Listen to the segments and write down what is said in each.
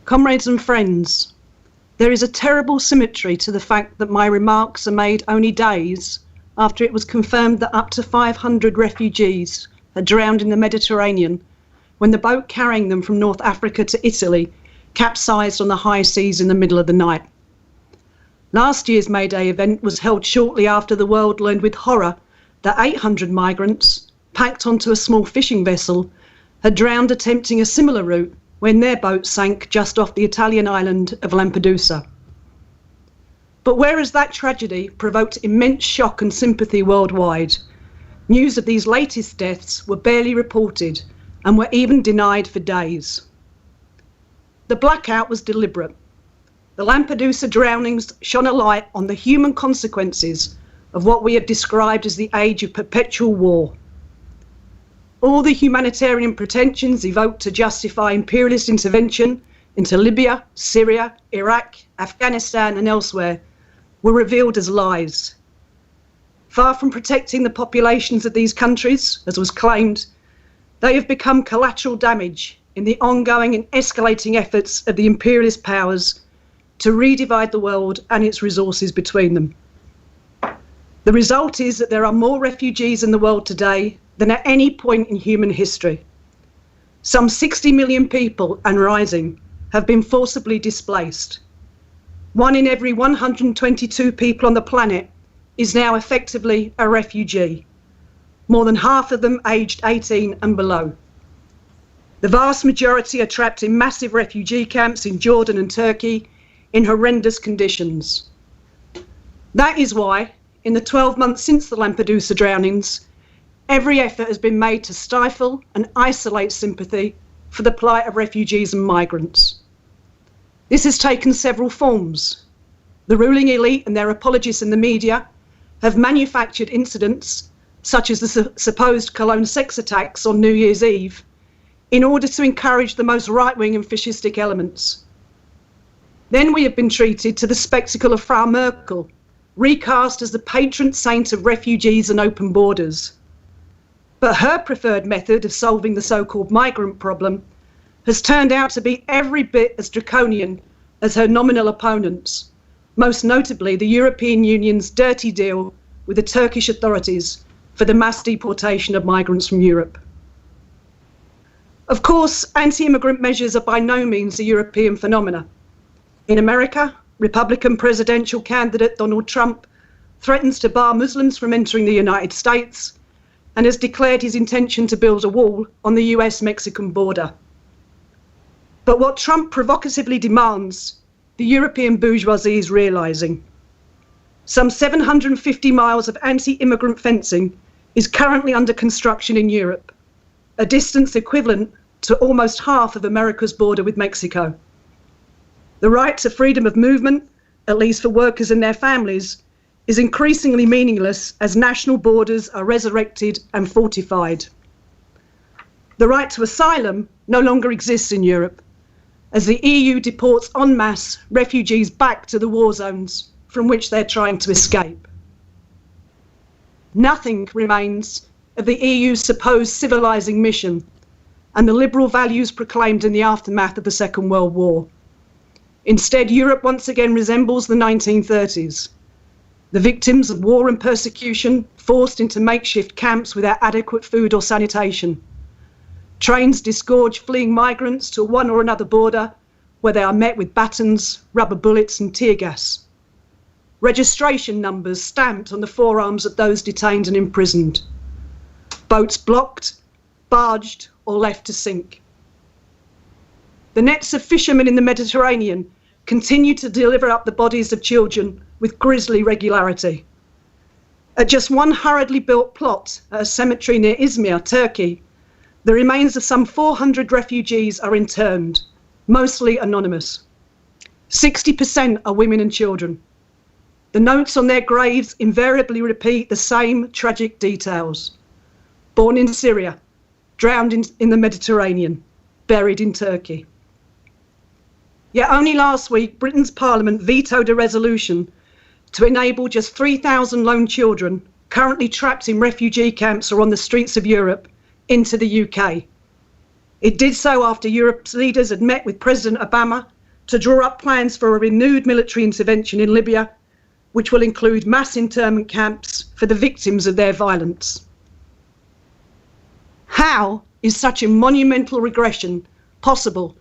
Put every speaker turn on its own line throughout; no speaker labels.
Comrades and friends, there is a terrible symmetry to the fact that my remarks are made only days after it was confirmed that up to 500 refugees had drowned in the Mediterranean when the boat carrying them from North Africa to Italy capsized on the high seas in the middle of the night. Last year's May Day event was held shortly after the world learned with horror that 800 migrants, packed onto a small fishing vessel, had drowned attempting a similar route when their boat sank just off the Italian island of Lampedusa. But whereas that tragedy provoked immense shock and sympathy worldwide, news of these latest deaths were barely reported and were even denied for days. The blackout was deliberate. The Lampedusa drownings shone a light on the human consequences of what we have described as the age of perpetual war. All the humanitarian pretensions evoked to justify imperialist intervention into Libya, Syria, Iraq, Afghanistan and elsewhere were revealed as lies. Far from protecting the populations of these countries, as was claimed, they have become collateral damage in the ongoing and escalating efforts of the imperialist powers to redivide the world and its resources between them. The result is that there are more refugees in the world today than at any point in human history. Some 60 million people and rising have been forcibly displaced. 1 in every 122 people on the planet is now effectively a refugee, more than half of them aged 18 and below. The vast majority are trapped in massive refugee camps in Jordan and Turkey in horrendous conditions. That is why, in the 12 months since the Lampedusa drownings, every effort has been made to stifle and isolate sympathy for the plight of refugees and migrants. This has taken several forms. The ruling elite and their apologists in the media have manufactured incidents, such as the supposed Cologne sex attacks on New Year's Eve, in order to encourage the most right-wing and fascistic elements. Then we have been treated to the spectacle of Frau Merkel, recast as the patron saint of refugees and open borders. But her preferred method of solving the so-called migrant problem has turned out to be every bit as draconian as her nominal opponents, most notably the European Union's dirty deal with the Turkish authorities for the mass deportation of migrants from Europe. Of course, anti-immigrant measures are by no means a European phenomenon. In America, Republican presidential candidate Donald Trump threatens to bar Muslims from entering the United States and has declared his intention to build a wall on the US-Mexican border. But what Trump provocatively demands, the European bourgeoisie is realising. Some 750 miles of anti-immigrant fencing is currently under construction in Europe, a distance equivalent to almost half of America's border with Mexico. The right to freedom of movement, at least for workers and their families, is increasingly meaningless as national borders are resurrected and fortified. The right to asylum no longer exists in Europe, as the EU deports en masse refugees back to the war zones from which they're trying to escape. Nothing remains of the EU's supposed civilising mission and the liberal values proclaimed in the aftermath of the Second World War. Instead, Europe once again resembles the 1930s. The victims of war and persecution forced into makeshift camps without adequate food or sanitation. Trains disgorge fleeing migrants to one or another border where they are met with batons, rubber bullets and tear gas. Registration numbers stamped on the forearms of those detained and imprisoned. Boats blocked, barged or left to sink. The nets of fishermen in the Mediterranean continue to deliver up the bodies of children with grisly regularity. At just one hurriedly built plot at a cemetery near Izmir, Turkey, the remains of some 400 refugees are interned, mostly anonymous. 60% are women and children. The notes on their graves invariably repeat the same tragic details. Born in Syria, drowned in the Mediterranean, buried in Turkey. Yet only last week, Britain's Parliament vetoed a resolution to enable just 3,000 lone children currently trapped in refugee camps or on the streets of Europe into the UK. It did so after Europe's leaders had met with President Obama to draw up plans for a renewed military intervention in Libya, which will include mass internment camps for the victims of their violence. How is such a monumental regression possible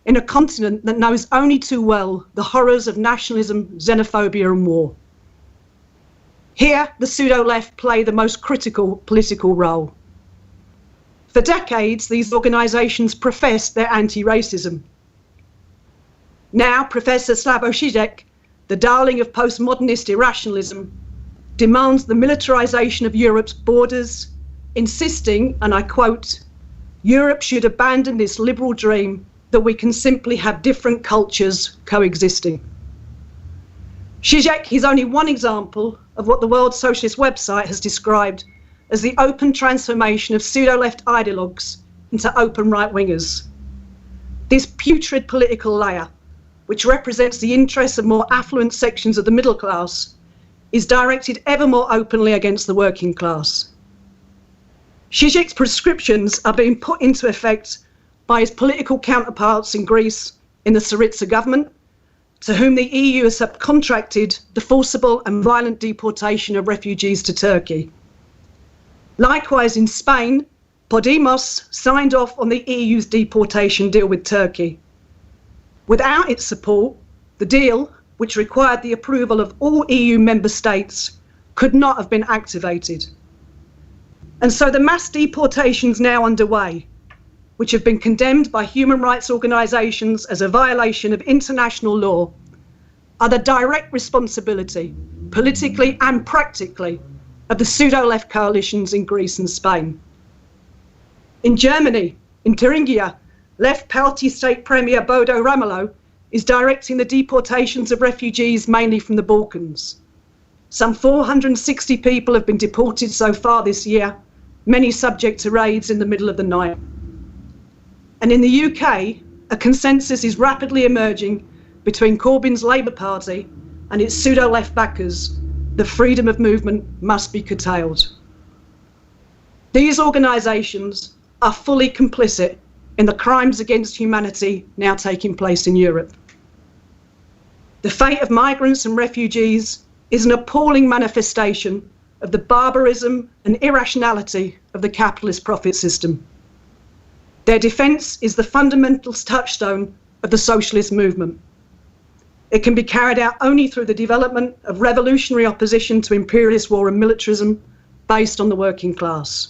in a continent that knows only too well the horrors of nationalism, xenophobia and war? Here, the pseudo-left play the most critical political role. For decades, these organisations professed their anti-racism. Now, Professor Slavoj Žižek, the darling of postmodernist irrationalism, demands the militarisation of Europe's borders, insisting, and I quote, "Europe should abandon this liberal dream that we can simply have different cultures coexisting." Žižek is only one example of what the World Socialist website has described as the open transformation of pseudo-left ideologues into open right-wingers. This putrid political layer, which represents the interests of more affluent sections of the middle class, is directed ever more openly against the working class. Žižek's prescriptions are being put into effect by his political counterparts in Greece in the Syriza government, to whom the EU has subcontracted the forcible and violent deportation of refugees to Turkey. Likewise in Spain, Podemos signed off on the EU's deportation deal with Turkey. Without its support, the deal, which required the approval of all EU member states, could not have been activated. And so the mass deportations now underway, which have been condemned by human rights organisations as a violation of international law, are the direct responsibility, politically and practically, of the pseudo-left coalitions in Greece and Spain. In Germany, in Thuringia, Left Party State Premier Bodo Ramelow is directing the deportations of refugees mainly from the Balkans. Some 460 people have been deported so far this year, many subject to raids in the middle of the night. And in the UK, a consensus is rapidly emerging between Corbyn's Labour Party and its pseudo-left backers that freedom of movement must be curtailed. These organisations are fully complicit in the crimes against humanity now taking place in Europe. The fate of migrants and refugees is an appalling manifestation of the barbarism and irrationality of the capitalist profit system. Their defence is the fundamental touchstone of the socialist movement. It can be carried out only through the development of revolutionary opposition to imperialist war and militarism based on the working class.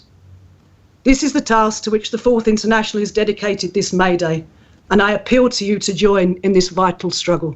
This is the task to which the Fourth International is dedicated this May Day, and I appeal to you to join in this vital struggle.